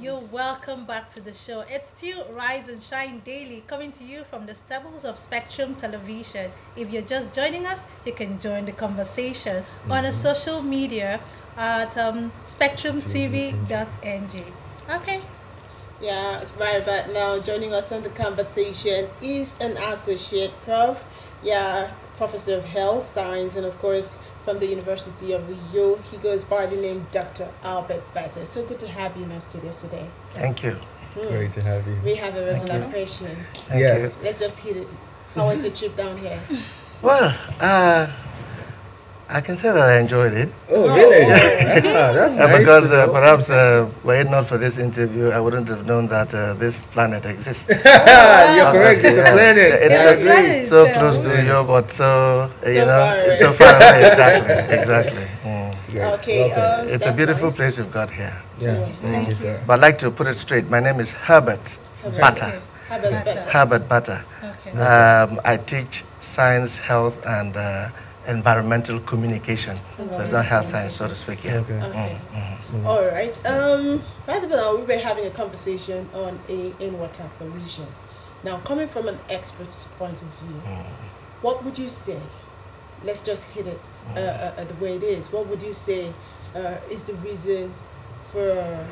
You're welcome back to the show. It's still Rise and Shine Daily, coming to you from the stubbles of Spectrum Television. If you're just joining us, you can join the conversation on a social media at SpectrumTv.ng. Okay. Yeah, right about now joining us on the conversation is an associate prof. Yeah, professor of health science and of course from the University of Rio. He goes by the name Dr. Albert Batter. So good to have you in our studios today. Thank you. Great to have you. We have a regular question. Yes. Let's just hit it. How was the trip down here? Well, I can say that I enjoyed it. Oh, really? That's nice. Because perhaps were it not for this interview, I wouldn't have known that this planet exists. You're correct. It's a planet. It's a planet so itself. close to you, but so you know, far away. so far away. Exactly. Great. Okay, Welcome. It's a that's beautiful nice. place you've got here. Yeah. Thank you. sir. But I'd like to put it straight. My name is Herbert Batter. How about better? Herbert Batter. Okay. I teach science, health, and environmental communication. So it's not health science, so to speak. Yeah. Okay. Okay. All right. Right about now, we were having a conversation on in water pollution. Now, coming from an expert's point of view, what would you say? Let's just hit it the way it is. What would you say is the reason for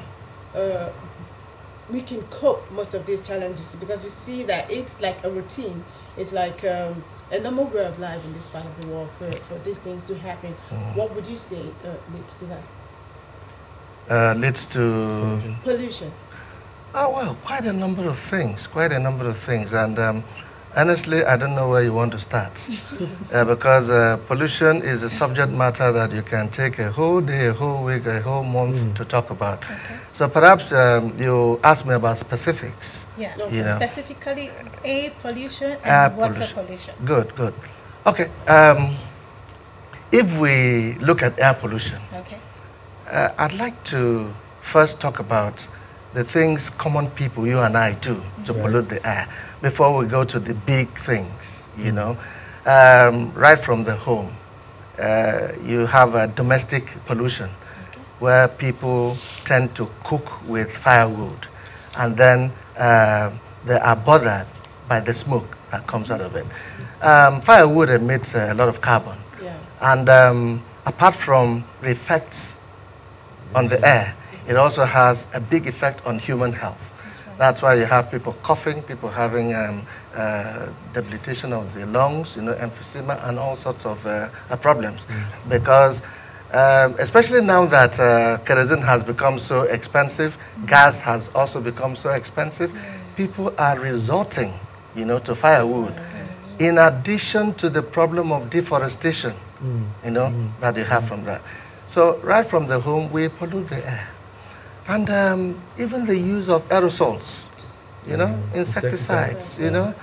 we can cope most of these challenges? Because we see that it's like a routine. It's like a normal way of life in this part of the world for these things to happen. What would you say leads to that? Leads to Pollution. oh well, quite a number of things. And honestly, I don't know where you want to start, because pollution is a subject matter that you can take a whole day, a whole week, a whole month to talk about. Okay. So perhaps you ask me about specifics. Yeah. You know. Specifically, air pollution and Air water pollution. Good. Okay. If we look at air pollution, Okay. I'd like to first talk about the things common people, you and I, do to pollute the air before we go to the big things, you know. Right from the home, you have a domestic pollution where people tend to cook with firewood, and then they are bothered by the smoke that comes out of it. Firewood emits a lot of carbon, Yeah. and apart from the effects on the air, it also has a big effect on human health. That's why you have people coughing, people having debilitation of the lungs, you know, emphysema, and all sorts of problems. Because especially now that kerosene has become so expensive, gas has also become so expensive, people are resorting, you know, to firewood. In addition to the problem of deforestation, you know, that you have from that. So right from the home, we pollute the air. And even the use of aerosols, you know, insecticides, you know,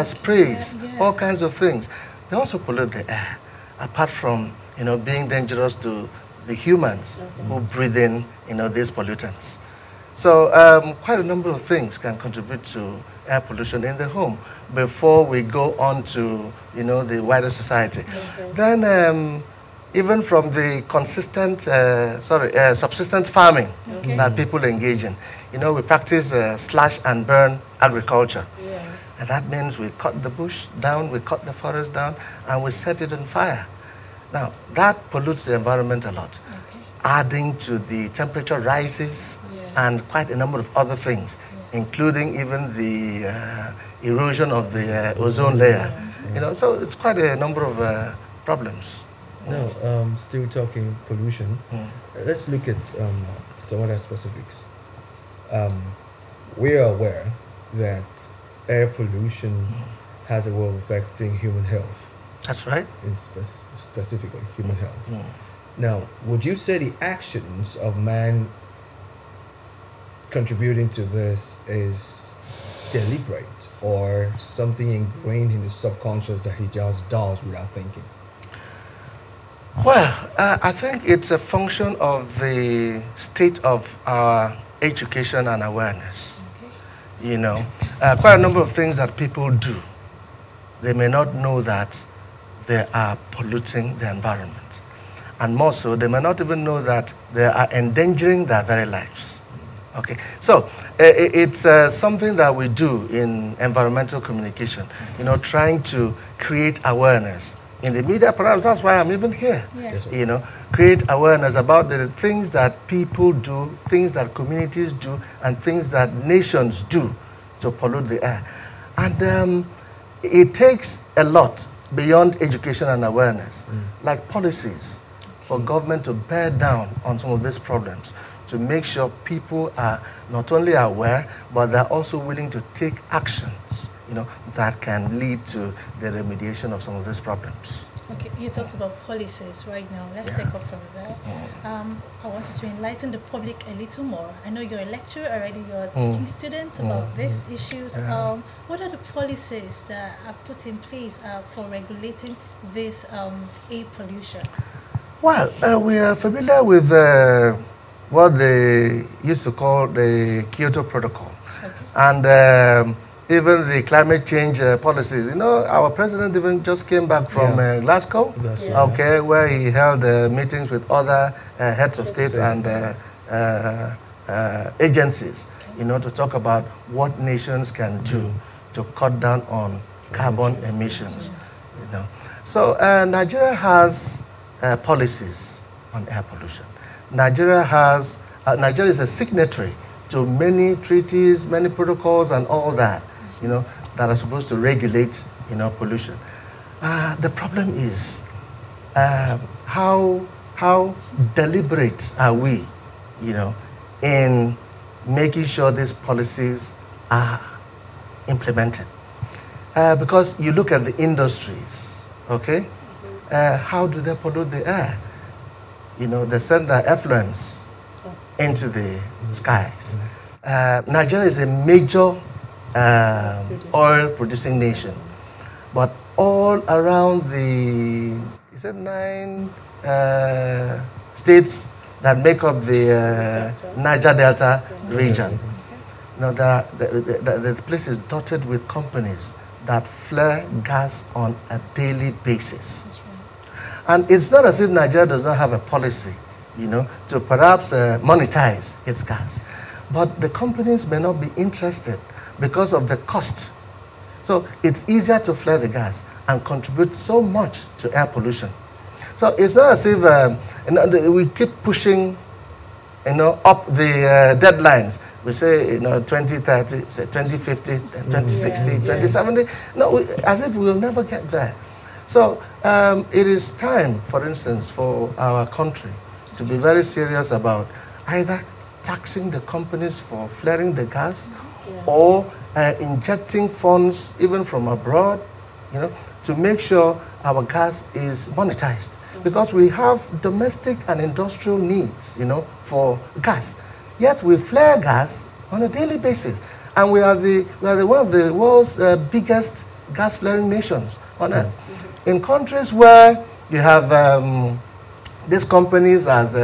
sprays, all kinds of things. They also pollute the air, apart from, you know, being dangerous to the humans who breathe in, you know, these pollutants. So quite a number of things can contribute to air pollution in the home before we go on to, you know, the wider society. Then even from the subsistence farming that people engage in. You know, we practice slash and burn agriculture. Yeah. And that means we cut the bush down, we cut the forest down, and we set it on fire. Now, that pollutes the environment a lot, adding to the temperature rises and quite a number of other things, including even the erosion of the ozone layer. You know, so it's quite a number of problems. Now, still talking pollution, let's look at some other specifics. We are aware that air pollution has a way of affecting human health, That's right. in specifically human health. Now, would you say the actions of man contributing to this is deliberate or something ingrained in the subconscious that he just does without thinking? Well, I think it's a function of the state of our education and awareness. You know, quite a number of things that people do, they may not know that they are polluting the environment. And more so, they may not even know that they are endangering their very lives. Okay, so it's something that we do in environmental communication, trying to create awareness. In the media, perhaps that's why I'm even here. Yeah. Yes, Create awareness about the things that people do, things that communities do, and things that nations do to pollute the air. And it takes a lot beyond education and awareness, like policies for government to bear down on some of these problems, to make sure people are not only aware, but they're also willing to take actions, that can lead to the remediation of some of these problems. Okay, you talked about policies right now. Let's take up from there. I wanted to enlighten the public a little more. I know you're a lecturer already. You're teaching students about these issues. What are the policies that are put in place for regulating this air pollution? Well, we are familiar with what they used to call the Kyoto Protocol. Okay. And even the climate change policies. Our president even just came back from Glasgow, okay, where he held meetings with other heads of states and agencies, to talk about what nations can do to cut down on carbon emissions. So Nigeria has policies on air pollution. Nigeria is a signatory to many treaties, many protocols, and all that, that are supposed to regulate, pollution. The problem is how deliberate are we, in making sure these policies are implemented. Because you look at the industries, okay? How do they pollute the air? They send their effluents into the skies. Nigeria is a major oil-producing nation, but all around the 9 states that make up the Niger Delta region. The place is dotted with companies that flare gas on a daily basis. And it's not as if Nigeria does not have a policy, to perhaps monetize its gas. But the companies may not be interested because of the cost. So it's easier to flare the gas and contribute so much to air pollution. So it's not as if we keep pushing, up the deadlines. We say, 2030, say 2050, 2060, 2070. No, as if we'll never get there. So it is time, for instance, for our country to be very serious about either taxing the companies for flaring the gas or injecting funds even from abroad, to make sure our gas is monetized. Because we have domestic and industrial needs, for gas. Yet we flare gas on a daily basis. And we are one of the world's biggest gas flaring nations on earth. In countries where you have these companies as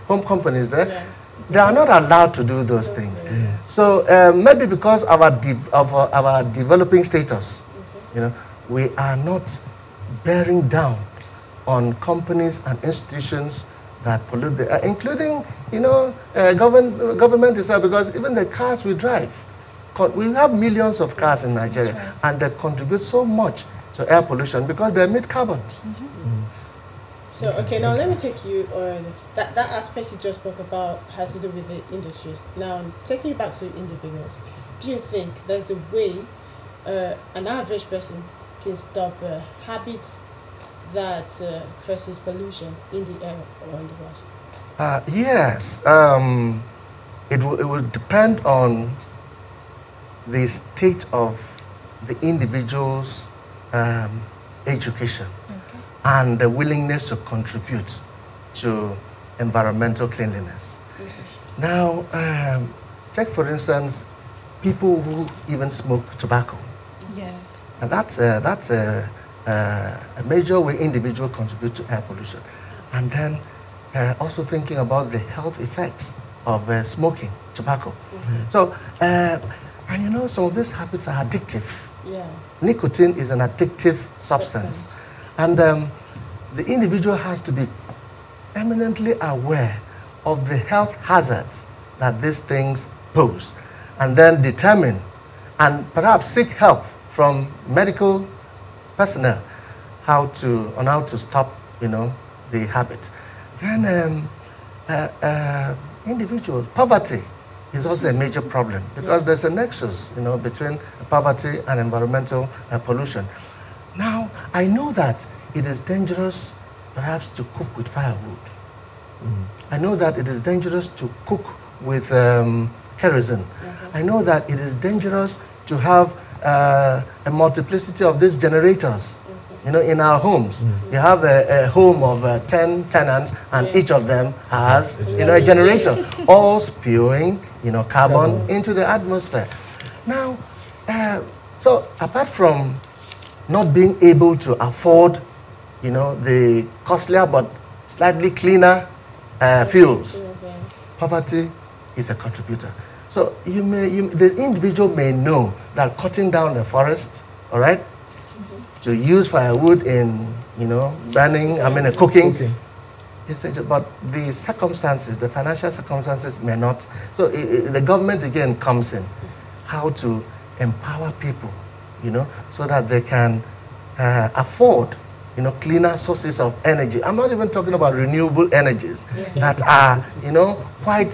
home companies there, they are not allowed to do those things. So maybe because of our developing status, we are not bearing down on companies and institutions that pollute the air, including, government itself, because even the cars we drive, we have millions of cars in Nigeria, and they contribute so much to air pollution because they emit carbons. So, okay, now let me take you on that aspect you just spoke about has to do with the industries. Now, taking you back to individuals, do you think there's a way an average person can stop habits that causes pollution in the air or in the water? Yes. It will depend on the state of the individual's education and the willingness to contribute to environmental cleanliness. Now, take for instance, people who even smoke tobacco. Yes. And that's a major way individuals contribute to air pollution. And then also thinking about the health effects of smoking tobacco. So, and some of these habits are addictive. Yeah. Nicotine is an addictive substance. And the individual has to be eminently aware of the health hazards that these things pose, and then determine and perhaps seek help from medical personnel on how to stop, the habit. Then individuals, poverty is also a major problem because there's a nexus, between poverty and environmental pollution. Now, I know that it is dangerous perhaps to cook with firewood. I know that it is dangerous to cook with kerosene. I know that it is dangerous to have a multiplicity of these generators. In our homes, you have a home of 10 tenants, and each of them has, a generator, all spewing, carbon into the atmosphere. Now, so apart from not being able to afford, the costlier but slightly cleaner fuels, poverty is a contributor. So the individual may know that cutting down the forest, all right, to use firewood in, burning, cooking. But the circumstances, the financial circumstances may not. So the government again comes in, how to empower people, so that they can afford, cleaner sources of energy. I'm not even talking about renewable energies that are, quite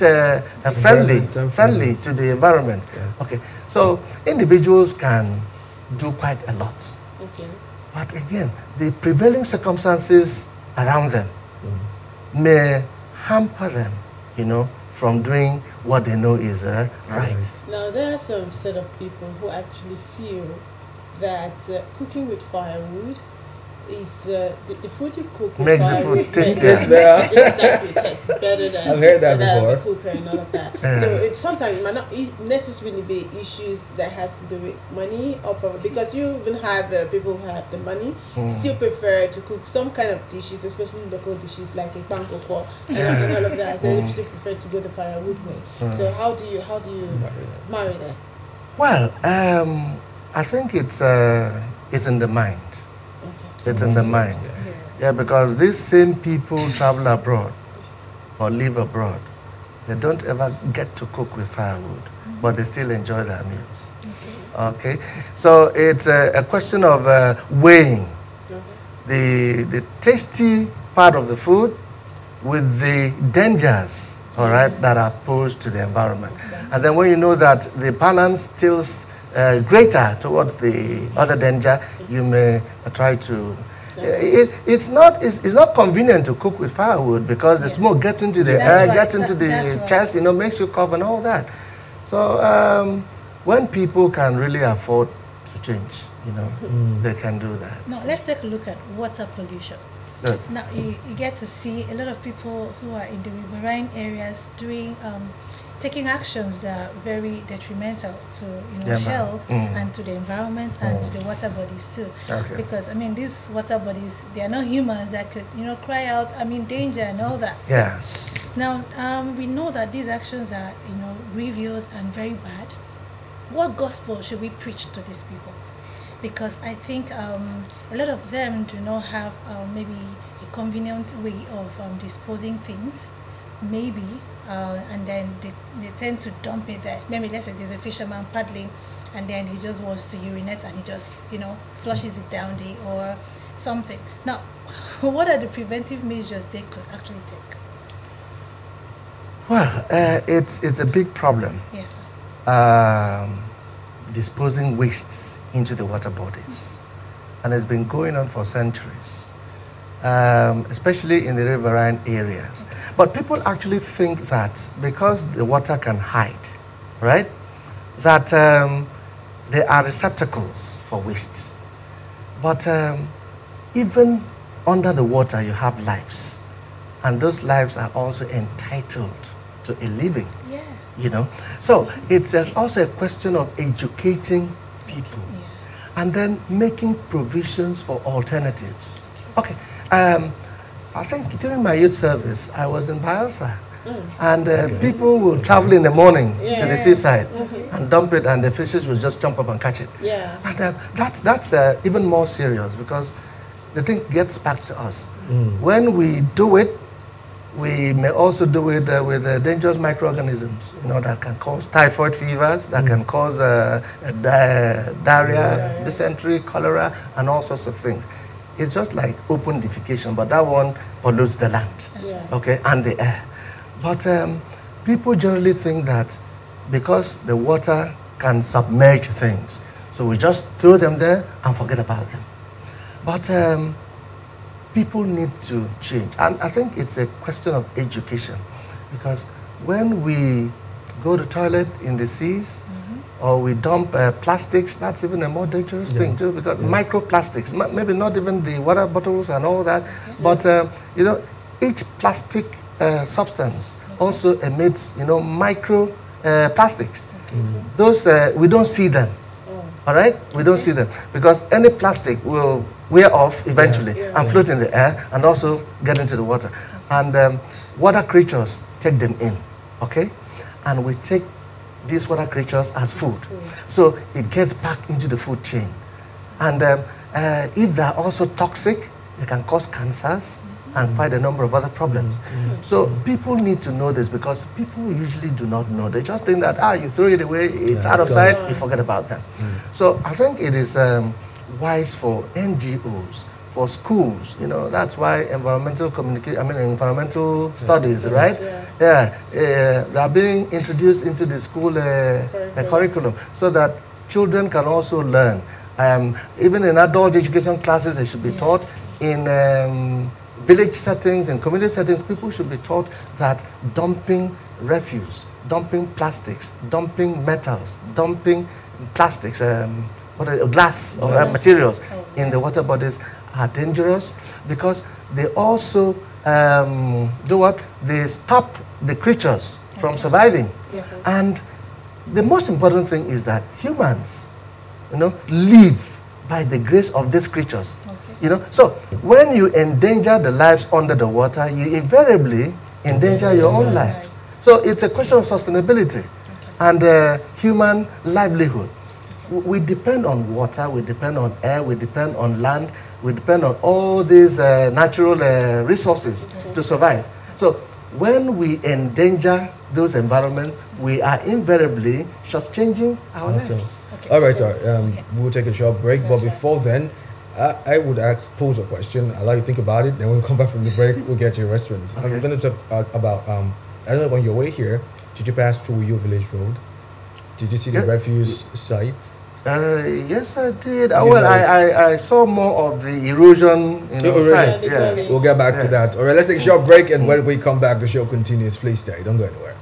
friendly to the environment. Okay, so individuals can do quite a lot. But again, the prevailing circumstances around them may hamper them, from doing what they know is right. Now, there are some set of people who actually feel that cooking with firewood is the food you cook with makes the firewood food tastier. Exactly, tastes better than I've heard that than before. a cooker and all of that. So it sometimes might not necessarily be issues that has to do with money or poverty, because you even have people who have the money still prefer to cook some kind of dishes, especially local dishes like a bangkok and all of that. So you still prefer to go the firewood way. So how do you marry that? Well, I think it's in the mind. It's in the mind. Yeah, because these same people travel abroad or live abroad. They don't ever get to cook with firewood, but they still enjoy their meals. Okay? So it's a question of weighing the tasty part of the food with the dangers, all right, that are posed to the environment. And then when you know that the balance tilts greater towards the other danger, you may try to. It's not convenient to cook with firewood because the smoke gets into the air, gets into the chest, makes you cough and all that. So when people can really afford to change, they can do that. Now let's take a look at water pollution. Good. Now you get to see a lot of people who are in the riverine areas doing taking actions that are very detrimental to health and to the environment and to the water bodies too. Okay. Because these water bodies, they are not humans that could cry out danger and all that. Yeah. Now we know that these actions are grievous and very bad. What gospel should we preach to these people? Because I think a lot of them do not have maybe a convenient way of disposing things, maybe, and then they tend to dump it there. Maybe let's say there's a fisherman paddling, and then he just wants to urinate and he just flushes it down there or something. Now, what are the preventive measures they could actually take? Well, it's a big problem. Yes, sir. Disposing wastes into the water bodies, and it's been going on for centuries, especially in the riverine areas. But people actually think that because the water can hide, right, that there are receptacles for waste. But even under the water, you have lives, and those lives are also entitled to a living. Yeah. So it's also a question of educating people. And then making provisions for alternatives. Okay, I think during my youth service, I was in Bielsa. And people will travel in the morning to the seaside and dump it, and the fishes will just jump up and catch it. Yeah. And that's even more serious because the thing gets back to us. When we do it, We may also do it with dangerous microorganisms, that can cause typhoid fevers, that can cause diarrhea, dysentery, cholera, and all sorts of things. It's just like open defecation, but that one pollutes the land, okay, and the air. But people generally think that because the water can submerge things, so we just throw them there and forget about them. But people need to change. And I think it's a question of education, because when we go to toilet in the seas, or we dump plastics, that's even a more dangerous thing too, because microplastics, maybe not even the water bottles and all that, but each plastic substance also emits, micro plastics. Those, we don't see them, all right? We don't see them, because any plastic will wear off eventually and float in the air and also get into the water. And water creatures take them in, okay? And we take these water creatures as food. So it gets back into the food chain. And if they're also toxic, they can cause cancers and quite a number of other problems. So people need to know this, because people usually do not know. They just think that, you throw it away, it's out of sight, you forget about them. So I think it is wise for NGOs, for schools, that's why environmental environmental studies, right? They are being introduced into the school curriculum, so that children can also learn. Even in adult education classes, they should be taught. In village settings, in community settings, people should be taught that dumping refuse, dumping plastics, dumping metals, dumping plastics, glass or materials in the water bodies are dangerous, because they also do what? They stop the creatures from surviving. And the most important thing is that humans, live by the grace of these creatures. So when you endanger the lives under the water, you invariably endanger your own lives. So it's a question of sustainability and human livelihood. We depend on water, we depend on air, we depend on land, we depend on all these natural resources to survive. So when we endanger those environments, we are invariably shortchanging our lives. All right, sir. We'll take a short break, but before then, I would pose a question. I'll let you think about it. Then when we come back from the break, we'll get your response. I'm going to talk about, I don't know, on your way here, did you pass through your village road? Did you see the refuse site? Yes, I did. I saw more of the erosion sites. We'll get back to that. All right, let's take a short break, and when we come back, the show continues. Please stay. Don't go anywhere.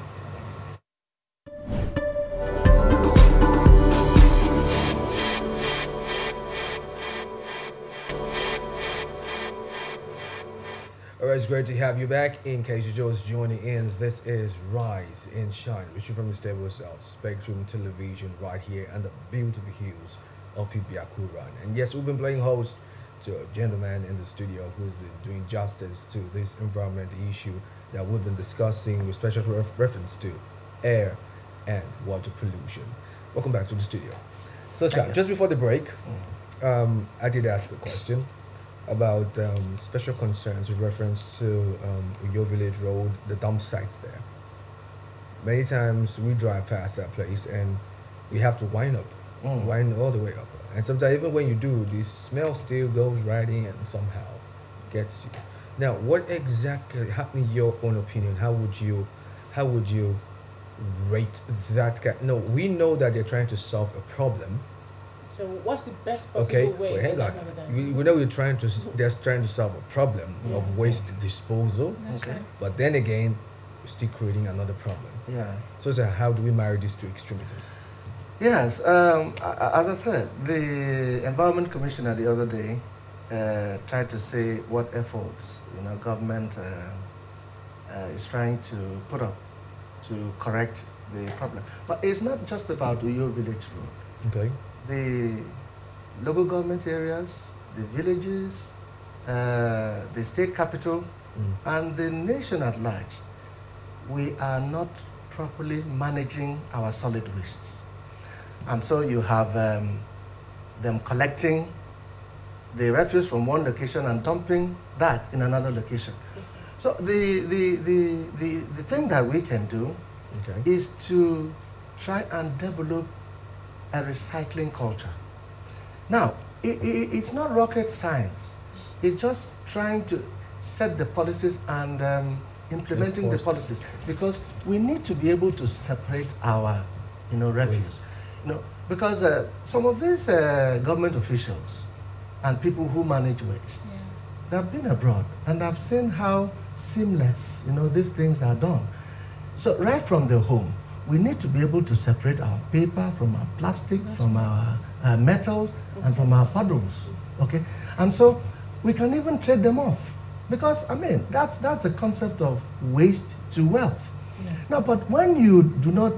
Alright, it's great to have you back. In case you're just joining in, this is Rise and Shine, which is from the stables of Spectrum Television right here on the beautiful hills of Ibiakuran. And yes, we've been playing host to a gentleman in the studio who's been doing justice to this environmental issue that we've been discussing with special reference to air and water pollution. Welcome back to the studio. So, Sam, just before the break, I did ask a question about special concerns with reference to your village road, the dump sites there. Many times we drive past that place and we have to wind all the way up. And sometimes even when you do, the smell still goes right in and somehow gets you. Now, what exactly, in your own opinion, how would you rate that guy? No, we know that they're trying to solve a problem. So what's the best possible way? Okay, hang on. We know they're trying to solve a problem of waste disposal. That's right. But then again, we're still creating another problem. So how do we marry these two extremities? Yes, as I said, the Environment Commissioner the other day tried to say what efforts government is trying to put up to correct the problem. But it's not just about Uyo Village Road. Okay. The local government areas, the villages, the state capital, and the nation at large, we are not properly managing our solid wastes. And so you have them collecting the refuse from one location and dumping that in another location. So the thing that we can do is to try and develop a recycling culture. Now, it's not rocket science. It's just trying to set the policies and implementing the policies, because we need to be able to separate our, refuse. Because some of these government officials and people who manage waste, they've been abroad and I've seen how seamless, these things are done. So right from the home, we need to be able to separate our paper from our plastic, from our metals, and from our puddles. Okay, and so we can even trade them off, because that's the concept of waste to wealth. Now, but when you do not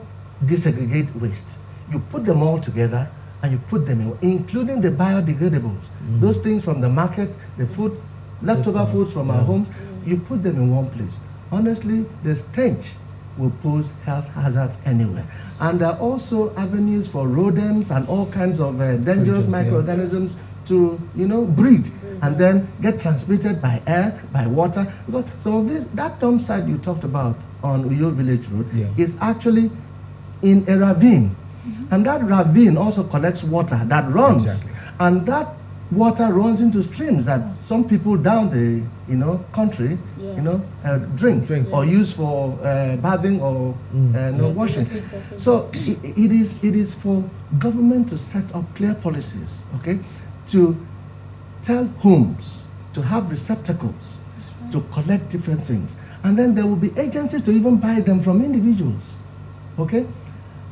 desegregate waste, you put them all together and you put them in, including the biodegradables, those things from the market, the food, leftover foods from our homes, you put them in one place. Honestly, the stench will pose health hazards anywhere. And there are also avenues for rodents and all kinds of dangerous microorganisms to, breed and then get transmitted by air, by water. Because some of this, that dump site you talked about on Uyo Village Road is actually in a ravine. And that ravine also collects water that runs. And that water runs into streams that some people down the country drink or use for bathing or washing. So it is for government to set up clear policies, okay, to tell homes to have receptacles to collect different things, and then there will be agencies to even buy them from individuals, okay,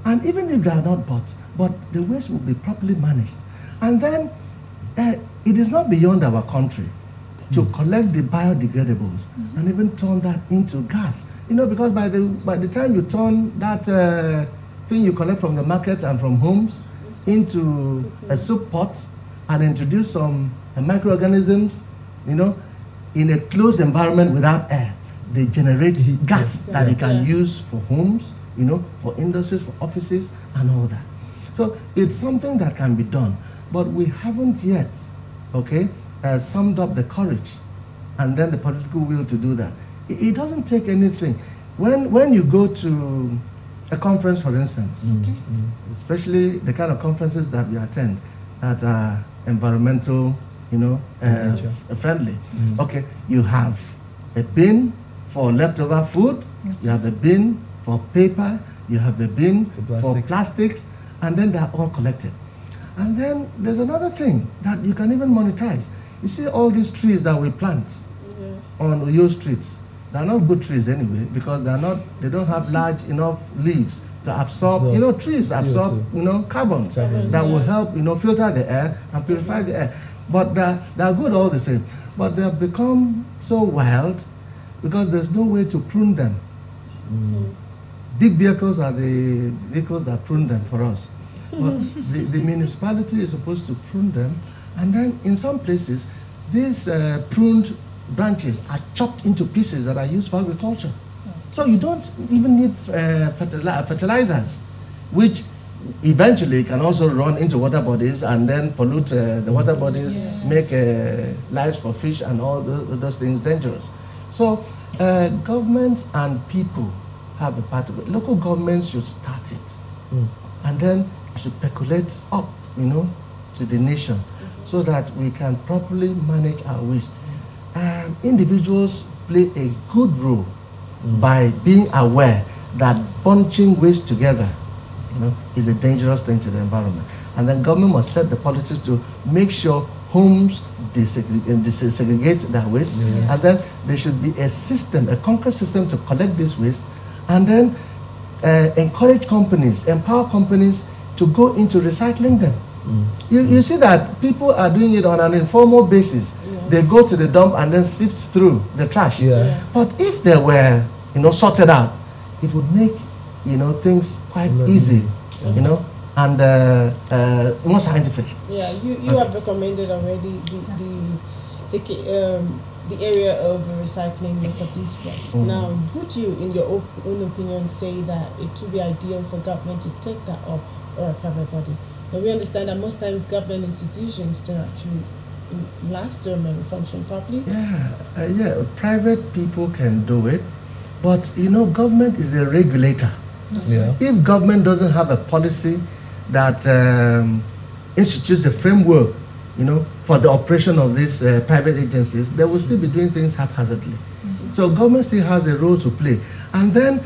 and even if they are not bought, but the waste will be properly managed. And then it is not beyond our country to collect the biodegradables and even turn that into gas. Because by the time you turn that thing you collect from the market and from homes into a soup pot and introduce some microorganisms, in a closed environment without air, they generate gas that you can use for homes, for industries, for offices, and all that. So it's something that can be done. But we haven't yet, summed up the courage and then the political will to do that. It doesn't take anything. When you go to a conference, for instance, especially the kind of conferences that we attend that are environmental, friendly, okay, you have a bin for leftover food, you have a bin for paper, you have a bin for plastics, and then they are all collected. And then there's another thing that you can even monetize. You see all these trees that we plant on Uyo streets. They're not good trees anyway, because they don't have large enough leaves to absorb, trees absorb, carbon that will help, filter the air and purify the air. But they're good all the same. But they have become so wild because there's no way to prune them. Big vehicles are the vehicles that prune them for us. But the municipality is supposed to prune them, and then in some places, these pruned branches are chopped into pieces that are used for agriculture. So you don't even need fertilizers, which eventually can also run into water bodies and then pollute the water bodies, make lives for fish and all those things dangerous. So governments and people have a part of it. Local governments should start it, and then should percolate up, to the nation, so that we can properly manage our waste. Individuals play a good role by being aware that bunching waste together, is a dangerous thing to the environment. And then government must set the policies to make sure homes desegregate their waste, and then there should be a system, a concrete system to collect this waste, and then encourage companies, empower companies to go into recycling them. You see that people are doing it on an informal basis. They go to the dump and then sift through the trash. But if they were, sorted out, it would make, things quite easy, and more scientific. Yeah, you have recommended already the area of recycling most of these waste. Now, would you, in your own opinion, say that it would be ideal for government to take that up, or a private body? But we understand that most times government institutions don't actually last function properly? Yeah, private people can do it, but government is the regulator. Yeah. If government doesn't have a policy that institutes a framework, for the operation of these private agencies, they will still be doing things haphazardly. So government still has a role to play. And then,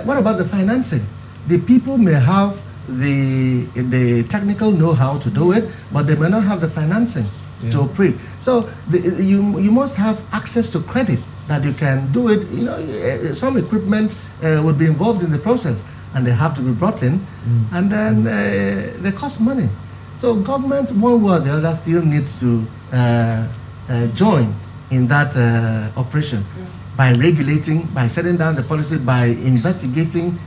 what about the financing? The people may have the technical know-how to do it, but they may not have the financing to operate. So you must have access to credit that you can do it. Some equipment would be involved in the process, and they have to be brought in, and then they cost money. So government, one way or the other, still needs to join in that operation by regulating, by setting down the policy, by investigating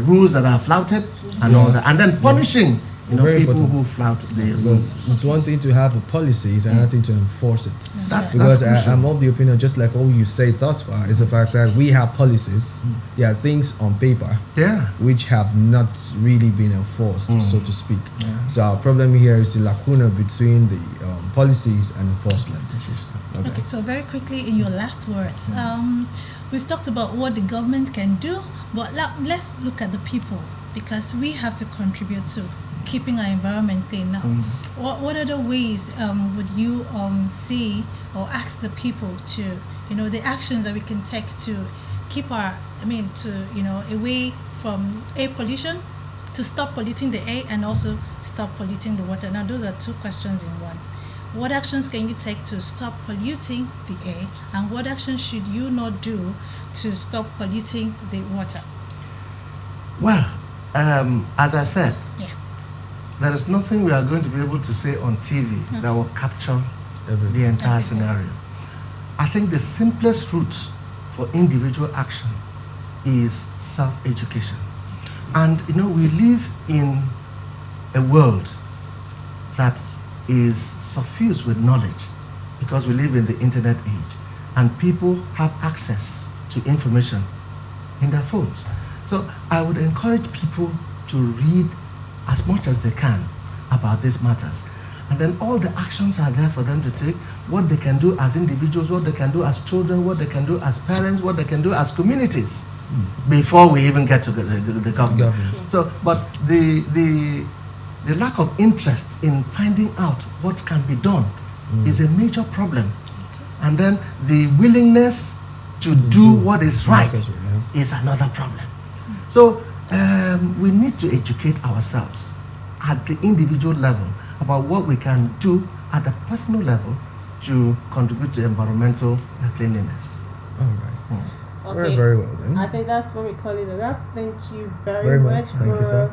rules that are flouted and all that, and then punishing people who flout the rules. It's one thing to have a policy, it's another thing to enforce it. That's Because crucial. I'm of the opinion, just like all you say thus far, is the fact that we have policies, things on paper, which have not really been enforced, so to speak. So our problem here is the lacuna between the policies and enforcement. Okay, so very quickly in your last words, we've talked about what the government can do, but let's look at the people, because we have to contribute to keeping our environment clean. Now, what other ways would you see or ask the people to, the actions that we can take to keep away from air pollution, to stop polluting the air and also stop polluting the water? Now, those are two questions in one. What actions can you take to stop polluting the air, and what actions should you not do to stop polluting the water? Well, as I said, there is nothing we are going to be able to say on TV that will capture the entire scenario. I think the simplest route for individual action is self-education. And we live in a world that is suffused with knowledge, because we live in the internet age, and people have access to information in their phones. So I would encourage people to read as much as they can about these matters. And then all the actions are there for them to take, what they can do as individuals, what they can do as children, what they can do as parents, what they can do as communities, before we even get to the government. So, but the lack of interest in finding out what can be done is a major problem. And then the willingness to do what is right is another problem. So we need to educate ourselves at the individual level about what we can do at the personal level to contribute to environmental cleanliness. All right. Okay. Very well then. I think that's what we call it a wrap. Thank you very much for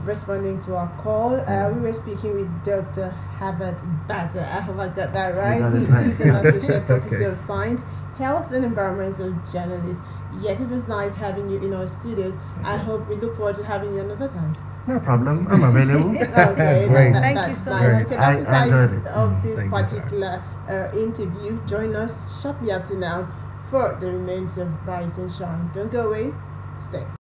responding to our call. We were speaking with Dr. Herbert Batter. I hope I got that right. He's an associate professor of science, health and environmental journalist. Yes, it was nice having you in our studios. I hope we look forward to having you another time. No problem. I'm available. Okay, Thank you so much. Okay, that's the I enjoyed size it. of this Thank you, particular interview. Join us shortly after now for the remains of Rise and Shine. Don't go away. Stay.